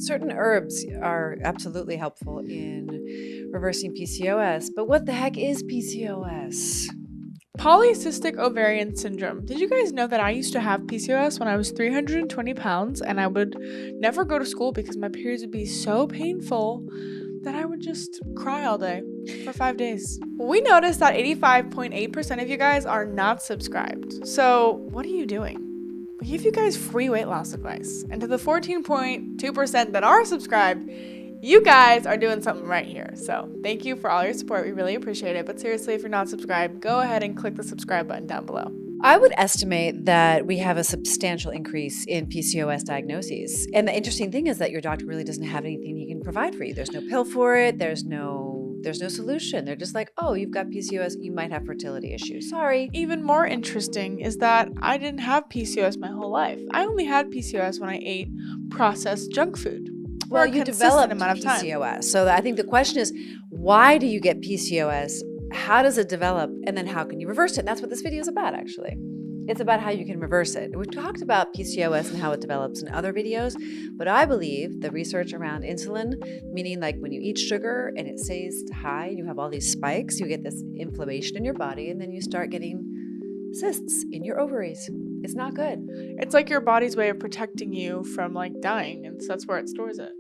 Certain herbs are absolutely helpful in reversing PCOS, but what the heck is PCOS? Polycystic ovarian syndrome. Did you guys know that I used to have PCOS when I was 320 pounds and I would never go to school because my periods would be so painful that I would just cry all day for 5 days? We noticed that 85.8% of you guys are not subscribed. So what are you doing? We give you guys free weight loss advice. And to the 14.2% that are subscribed, you guys are doing something right here. So thank you for all your support. We really appreciate it. But seriously, if you're not subscribed, go ahead and click the subscribe button down below. I would estimate that we have a substantial increase in PCOS diagnoses. And the interesting thing is that your doctor really doesn't have anything he can provide for you. There's no pill for it. There's no solution. They're just like, oh, you've got PCOS. You might have fertility issues. Sorry. Even more interesting is that I didn't have PCOS my whole life. I only had PCOS when I ate processed junk food. Well, you developed PCOS. So I think the question is, why do you get PCOS? How does it develop? And then how can you reverse it? And that's what this video is about, actually. It's about how you can reverse it. We've talked about PCOS and how it develops in other videos, but I believe the research around insulin, meaning like when you eat sugar and it stays high and you have all these spikes, you get this inflammation in your body and then you start getting cysts in your ovaries. It's not good. It's like your body's way of protecting you from like dying, and so that's where it stores it.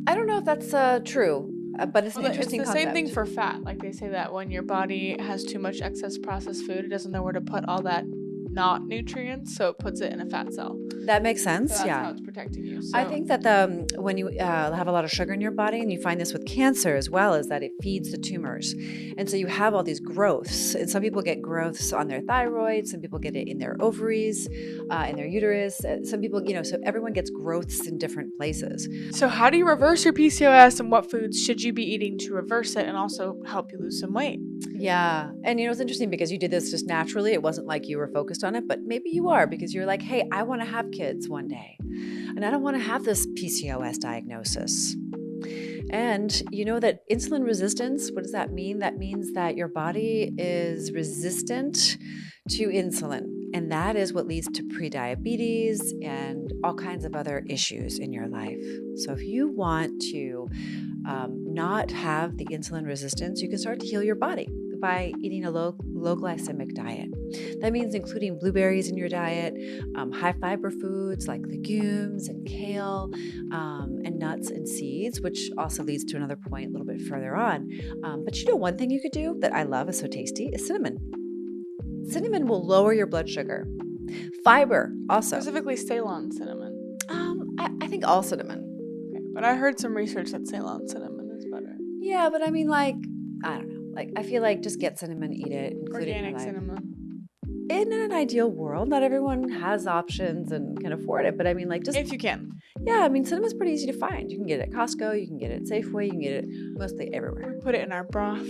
I don't know if that's true. But it's an interesting It's the concept. same thing for fat. Like they say that when your body has too much excess processed food, it doesn't know where to put all that not nutrients, so it puts it in a fat cell. That makes sense. So that's yeah. how it's protecting you. So. I think that when you have a lot of sugar in your body, and you find this with cancer as well, is that it feeds the tumors. And so you have all these growths. And some people get growths on their thyroid. Some people get it in their ovaries, in their uterus. Some people, so everyone gets growths in different places. So how do you reverse your PCOS, and what foods should you be eating to reverse it and also help you lose some weight? Yeah. And it's interesting because you did this just naturally. It wasn't like you were focused on it, but maybe you are, because you're like, hey, I want to have kids one day and I don't want to have this PCOS diagnosis. And you know that insulin resistance, what does that mean? That means that your body is resistant to insulin. And that is what leads to prediabetes and all kinds of other issues in your life. So if you want to not have the insulin resistance, you can start to heal your body by eating a low glycemic diet. That means including blueberries in your diet, high fiber foods like legumes and kale, and nuts and seeds, which also leads to another point a little bit further on. But one thing you could do that I love, is so tasty, is cinnamon. Cinnamon will lower your blood sugar. Fiber also. Specifically Ceylon cinnamon. I think all cinnamon. Okay, but I heard some research that Ceylon cinnamon is better. Yeah, but I mean, I don't know. I feel like just get cinnamon, eat it, include it in your Organic life. cinnamon. In an ideal world, not everyone has options and can afford it, but I mean, just if you can. Yeah, I mean, cinnamon's pretty easy to find. You can get it at Costco, you can get it at Safeway, you can get it mostly everywhere. Put it in our broth.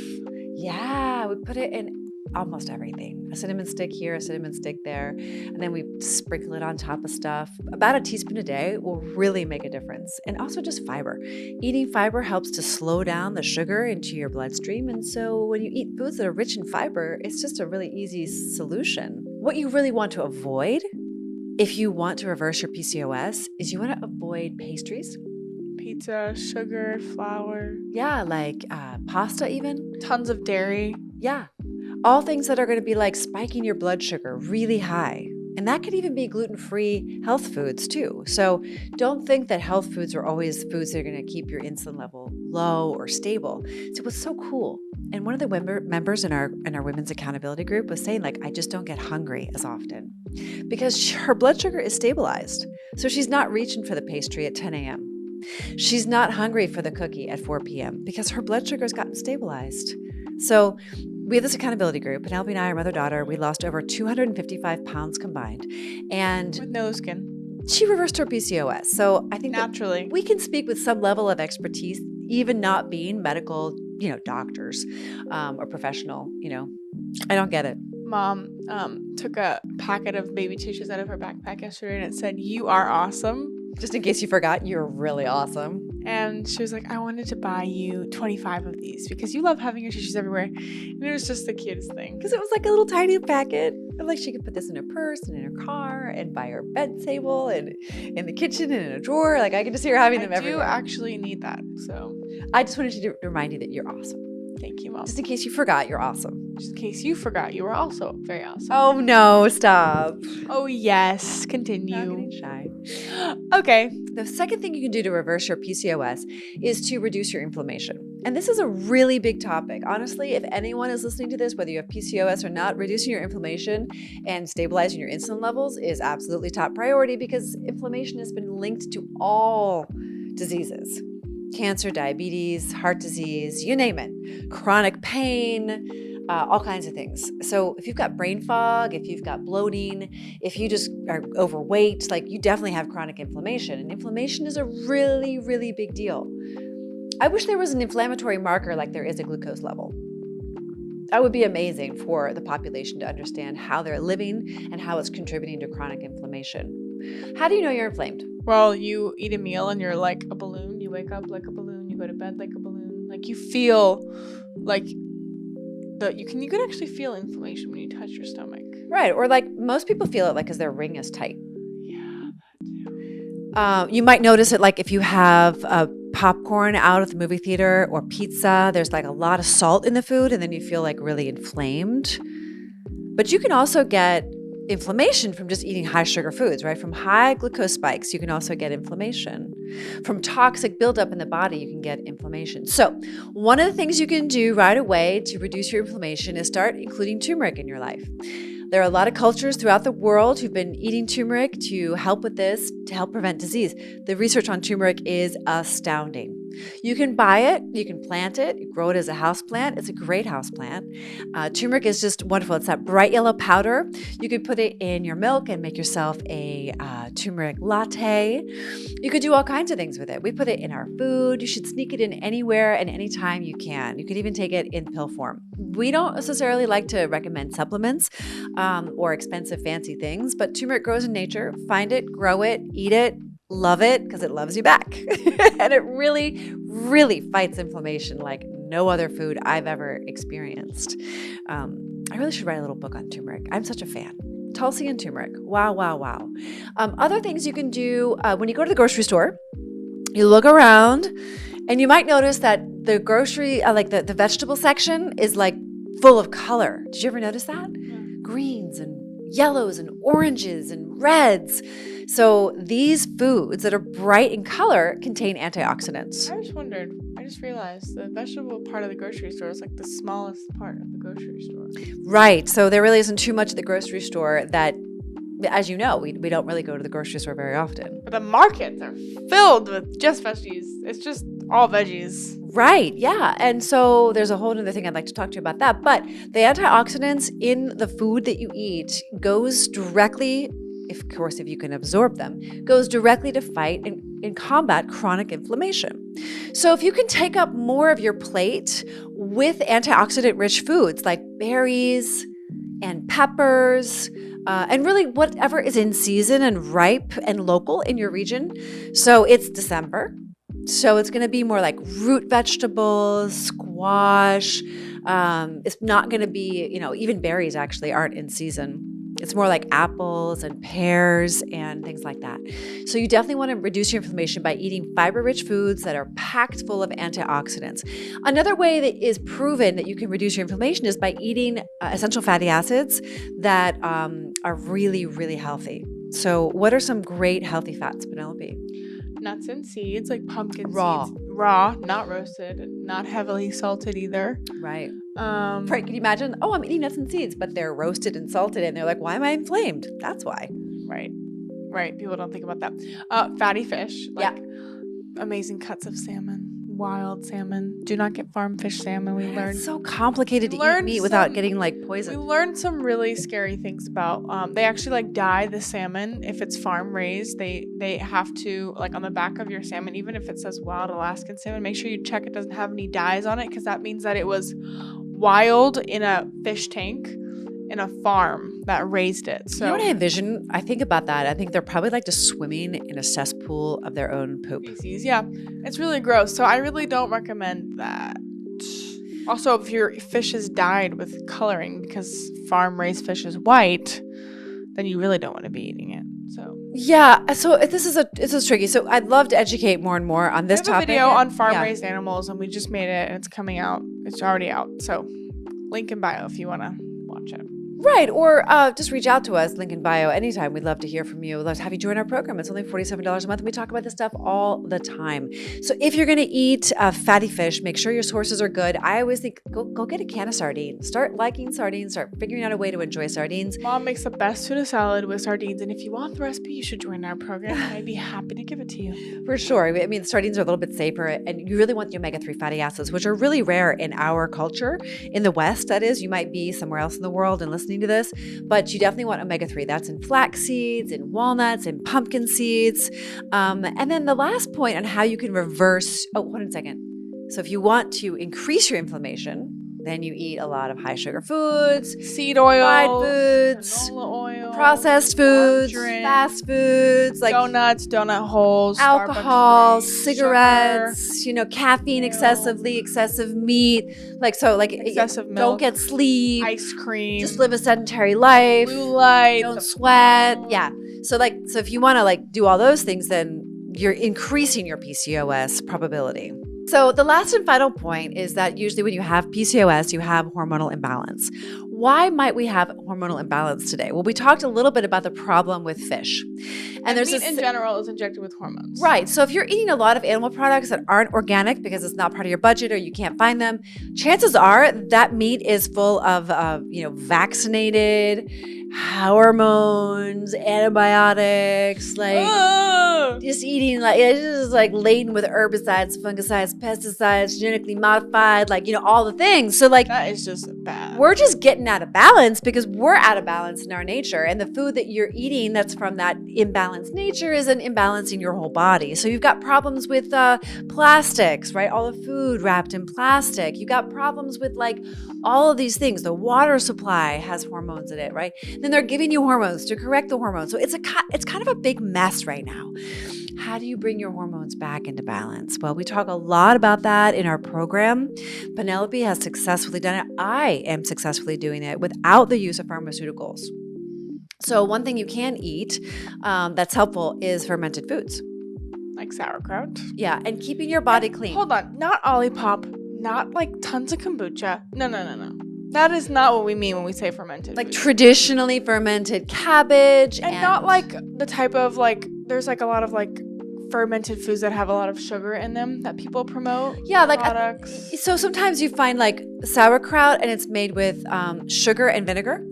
Yeah, we put it in almost everything. A cinnamon stick here, a cinnamon stick there, and then we sprinkle it on top of stuff. About a teaspoon a day will really make a difference. And also just fiber. Eating fiber helps to slow down the sugar into your bloodstream, and so when you eat foods that are rich in fiber, it's just a really easy solution. What you really want to avoid if you want to reverse your PCOS is you want to avoid pastries. Pizza, sugar, flour. Yeah, like pasta even. Tons of dairy. Yeah. All things that are going to be spiking your blood sugar really high. And that could even be gluten-free health foods too. So don't think that health foods are always foods that are going to keep your insulin level low or stable. So what's so cool, and one of the members in our women's accountability group was saying I just don't get hungry as often because her blood sugar is stabilized. So she's not reaching for the pastry at 10 a.m. She's not hungry for the cookie at 4 p.m. because her blood sugar has gotten stabilized. So we have this accountability group, and Albie and I, our mother-daughter, we lost over 255 pounds combined. And with no skin. She reversed her PCOS. So I think naturally we can speak with some level of expertise, even not being medical, doctors or professional, I don't get it. Mom took a packet of baby tissues out of her backpack yesterday, and it said, "You are awesome." Just in case you forgot, you're really awesome. And she was like, I wanted to buy you 25 of these because you love having your tissues everywhere. And it was just the cutest thing. Because it was like a little tiny packet. And like she could put this in her purse and in her car and by her bed table and in the kitchen and in a drawer. Like I could just see her having them everywhere. I do actually need that. So I just wanted to remind you that you're awesome. Thank you, Mom. Just in case you forgot, you're awesome. Just in case you forgot, you were also very awesome. Oh no, stop. Oh yes, continue. I'm getting shy. Okay. The second thing you can do to reverse your PCOS is to reduce your inflammation. And this is a really big topic. Honestly, if anyone is listening to this, whether you have PCOS or not, reducing your inflammation and stabilizing your insulin levels is absolutely top priority because inflammation has been linked to all diseases. Cancer, diabetes, heart disease, you name it, chronic pain, all kinds of things. So if you've got brain fog, if you've got bloating, if you just are overweight, like you definitely have chronic inflammation. And inflammation is a really, really big deal. I wish there was an inflammatory marker like there is a glucose level. That would be amazing for the population to understand how they're living and how it's contributing to chronic inflammation. How do you know you're inflamed? Well, you eat a meal and you're like a balloon. You wake up like a balloon. You go to bed like a balloon. Like you feel like you can actually feel inflammation when you touch your stomach. Right. Or like most people feel it like because their ring is tight. Yeah, that too. You might notice it like if you have popcorn out at the movie theater or pizza, there's like a lot of salt in the food and then you feel like really inflamed. But you can also get inflammation from just eating high sugar foods, right? From high glucose spikes, you can also get inflammation. From toxic buildup in the body, you can get inflammation. So one of the things you can do right away to reduce your inflammation is start including turmeric in your life. There are a lot of cultures throughout the world who've been eating turmeric to help with this, to help prevent disease. The research on turmeric is astounding. You can buy it, you can plant it, you grow it as a house plant. It's a great house plant. Turmeric is just wonderful. It's that bright yellow powder. You could put it in your milk and make yourself a turmeric latte. You could do all kinds of things with it. We put it in our food. You should sneak it in anywhere and anytime you can. You could even take it in pill form. We don't necessarily like to recommend supplements or expensive fancy things, but turmeric grows in nature. Find it, grow it, eat it. Love it because it loves you back. And it really, really fights inflammation like no other food I've ever experienced. I really should write a little book on turmeric. I'm such a fan. Tulsi and turmeric. Wow, wow, wow. Other things you can do when you go to the grocery store, you look around and you might notice that the grocery, like the vegetable section is like full of color. Did you ever notice that? Yeah. Greens and yellows and oranges and reds. So these foods that are bright in color contain antioxidants. I just realized the vegetable part of the grocery store is like the smallest part of the grocery store. Right. So there really isn't too much at the grocery store that, as you know, we don't really go to the grocery store very often. But the markets are filled with just veggies. It's just all veggies. Right. Yeah. And so there's a whole other thing I'd like to talk to you about that. But the antioxidants in the food that you eat goes directly, of course, if you can absorb them, goes directly to fight and combat chronic inflammation. So if you can take up more of your plate with antioxidant-rich foods like berries and peppers, and really whatever is in season and ripe and local in your region. So it's December. So it's going to be more like root vegetables, squash. It's not going to be, even berries actually aren't in season. It's more like apples and pears and things like that. So you definitely want to reduce your inflammation by eating fiber-rich foods that are packed full of antioxidants. Another way that is proven that you can reduce your inflammation is by eating essential fatty acids that are really, really healthy. So what are some great healthy fats, Penelope? Nuts and seeds, like pumpkin Raw. seeds. Raw, not roasted, not heavily salted either. Right. Right. Can you imagine? Oh, I'm eating nuts and seeds, but they're roasted and salted, and they're like, why am I inflamed? That's why. Right. People don't think about that. Fatty fish, like amazing cuts of salmon, wild salmon. Do not get farm fish salmon. We learned it's so complicated to eat meat without getting like poison. We learned some really scary things about. They actually like dye the salmon if it's farm raised. They have to, like, on the back of your salmon, even if it says wild Alaskan salmon, make sure you check it doesn't have any dyes on it, because that means that it was wild in a fish tank in a farm that raised it. So You know what I envision? I think about that. I think they're probably like just swimming in a cesspool of their own poop. feces, yeah, it's really gross. So I really don't recommend that. Also, if your fish has dyed with coloring because farm-raised fish is white, then you really don't want to be eating it. So Yeah, so this is tricky. So I'd love to educate more and more on this we have topic. a video on Yeah. farm-raised animals, and we just made it, and it's coming out. It's already out. So link in bio if you want to watch it. Right, or just reach out to us, link in bio, anytime. We'd love to hear from you. We'd love to have you join our program. It's only $47 a month, and we talk about this stuff all the time. So if you're going to eat fatty fish, make sure your sources are good. I always think, go get a can of sardines. Start liking sardines. Start figuring out a way to enjoy sardines. Mom makes the best tuna salad with sardines, and if you want the recipe, you should join our program. I'd be happy to give it to you. For sure. I mean, sardines are a little bit safer, and you really want the omega-3 fatty acids, which are really rare in our culture. In the West, that is. You might be somewhere else in the world and listening to this, but you definitely want omega-3. That's in flax seeds, in walnuts, in pumpkin seeds. And then the last point on how you can reverse, hold on a second. So if you want to increase your inflammation, then you eat a lot of high sugar foods, Seed oil, fried foods, canola oil, processed foods, margarine, fast foods, like donuts, donut holes, alcohol, Starbucks drinks, cigarettes, caffeine milk, excessively, excessive meat, excessive don't milk, get sleep, ice cream, just live a sedentary life, blue light, don't sweat. Yeah. So if you want to do all those things, then you're increasing your PCOS probability. So the last and final point is that usually when you have PCOS, you have hormonal imbalance. Why might we have hormonal imbalance today? Well, we talked a little bit about the problem with fish. And there's meat in general is injected with hormones. Right. So if you're eating a lot of animal products that aren't organic because it's not part of your budget or you can't find them, chances are that meat is full of, vaccinated hormones, antibiotics, just eating it's just laden with herbicides, fungicides, pesticides, genetically modified, all the things. So that is just bad. We're just getting out of balance because we're out of balance in our nature. And the food that you're eating that's from that imbalanced nature is an imbalance in your whole body. So you've got problems with plastics, right? All the food wrapped in plastic. You got problems with all of these things. The water supply has hormones in it, right? Then they're giving you hormones to correct the hormones. So it's kind of a big mess right now. How do you bring your hormones back into balance? Well, we talk a lot about that in our program. Penelope has successfully done it. I am successfully doing it without the use of pharmaceuticals. So one thing you can eat that's helpful is fermented foods. Like sauerkraut. Yeah, and keeping your body clean. Hold on, not Olipop, not tons of kombucha. No. That is not what we mean when we say fermented. Traditionally fermented cabbage. And not the type of there's a lot of fermented foods that have a lot of sugar in them that people promote. Yeah, products. So sometimes you find sauerkraut and it's made with sugar and vinegar.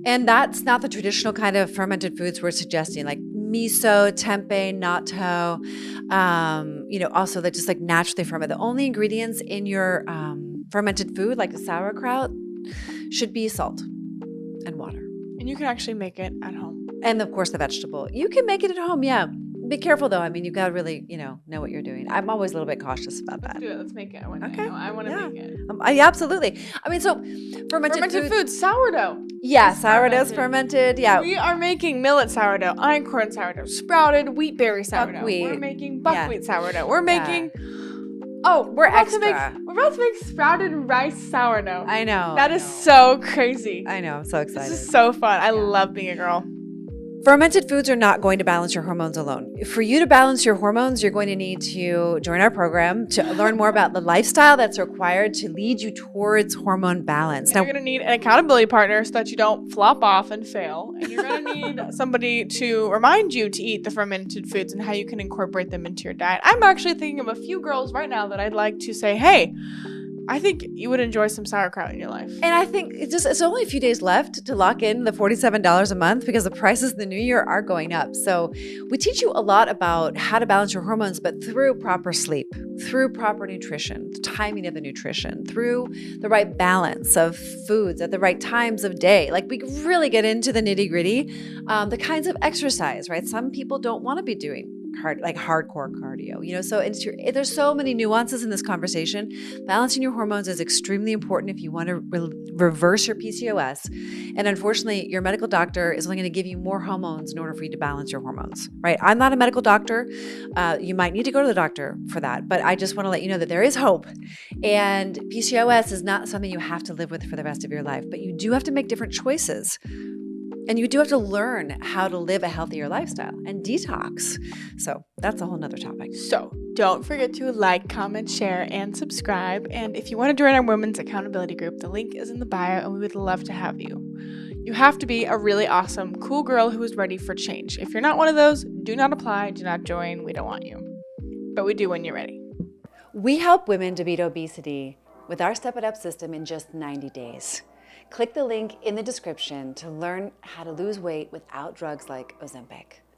And that's not the traditional kind of fermented foods we're suggesting, miso, tempeh, natto, also that just naturally ferment. The only ingredients in your fermented food, like the sauerkraut, should be salt and water. And you can actually make it at home. And of course the vegetable. You can make it at home, yeah. Be careful though. I mean, you've got to really, know what you're doing. I'm always a little bit cautious about that. Let's do it. Let's make it. I want to make it. Yeah, absolutely. I mean, so fermented foods, sourdough. Yeah, sourdough's fermented. Yeah. We are making millet sourdough, einkorn sourdough, sprouted wheat berry sourdough. Buckwheat. We're making buckwheat sourdough. We're making... we're extra. We're about to make sprouted rice sourdough. I know. That is so crazy. I know. I'm so excited. This is so fun. I love being a girl. Fermented foods are not going to balance your hormones alone. For you to balance your hormones, you're going to need to join our program to learn more about the lifestyle that's required to lead you towards hormone balance. Now, you're going to need an accountability partner so that you don't flop off and fail. And you're going to need somebody to remind you to eat the fermented foods and how you can incorporate them into your diet. I'm actually thinking of a few girls right now that I'd like to say, hey, I think you would enjoy some sauerkraut in your life. And I think it's only a few days left to lock in the $47 a month because the prices in the new year are going up. So we teach you a lot about how to balance your hormones, but through proper sleep, through proper nutrition, the timing of the nutrition, through the right balance of foods at the right times of day. We really get into the nitty gritty, the kinds of exercise, right? Some people don't want to be doing like hardcore cardio, so there's so many nuances in this conversation. Balancing your hormones is extremely important if you want to reverse your PCOS. And unfortunately, your medical doctor is only going to give you more hormones in order for you to balance your hormones, right? I'm not a medical doctor. You might need to go to the doctor for that, but I just want to let you know that there is hope. And PCOS is not something you have to live with for the rest of your life, but you do have to make different choices. And you do have to learn how to live a healthier lifestyle and detox. So that's a whole nother topic. So don't forget to like, comment, share, and subscribe. And if you want to join our women's accountability group, the link is in the bio, and we would love to have you. You have to be a really awesome, cool girl who is ready for change. If you're not one of those, do not apply, do not join. We don't want you. But we do when you're ready. We help women to beat obesity with our Step It Up system in just 90 days. Click the link in the description to learn how to lose weight without drugs like Ozempic.